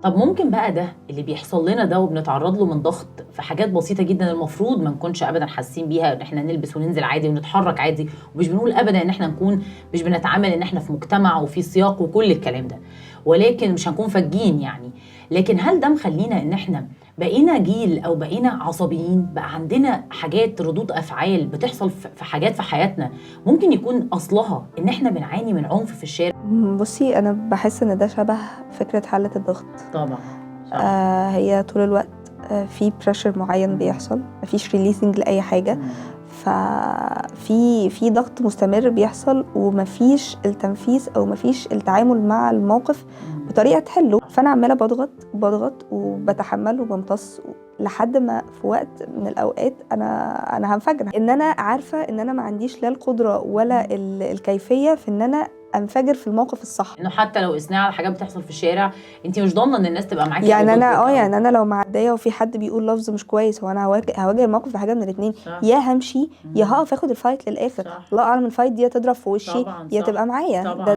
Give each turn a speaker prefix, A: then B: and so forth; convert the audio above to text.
A: طب ممكن بقى ده اللي بيحصل لنا ده وبنتعرض له من ضغط في حاجات بسيطة جدا المفروض ما نكونش ابدا حاسين بيها، ان احنا نلبس وننزل عادي ونتحرك عادي، ومش بنقول ابدا ان احنا نكون مش بنتعامل ان احنا في مجتمع وفي سياق وكل الكلام ده، ولكن مش هنكون فاجين يعني. لكن هل ده مخلينا ان احنا بقينا جيل او بقينا عصبيين، بقى عندنا حاجات ردود افعال بتحصل في حاجات في حياتنا ممكن يكون اصلها ان احنا بنعاني من عنف في الشارع؟
B: بصي، انا بحس ان ده شبه فكره حاله الضغط.
A: طبعا صح.
B: هي طول الوقت في بريشر معين بيحصل، مفيش ريليسنج لاي حاجه، ففي ضغط مستمر بيحصل ومفيش التنفيذ او مفيش التعامل مع الموقف بطريقه تحله. فانا عماله بضغط وبتحمل وبمتص لحد ما في وقت من الاوقات انا هنفجر. ان انا عارفه ان انا ما عنديش لا القدره ولا الكيفيه في ان انا انفجر في الموقف الصح.
A: انه حتى لو قسناه على حاجات بتحصل في الشارع انت مش ضامنه ان الناس تبقى معاكي
B: يعني
A: او ضدك
B: انا
A: أو...
B: يعني انا لو معديه وفي حد بيقول لفظ مش كويس، هو انا هواجه الموقف بحاجه من الاثنين، يا همشي يا هقف اخد الفايت للاخر.
A: صح.
B: الله اعلم الفايت دي تضرب في وشي
A: طبعا
B: يا
A: صح.
B: تبقى معايا.
A: طبعا.
B: ده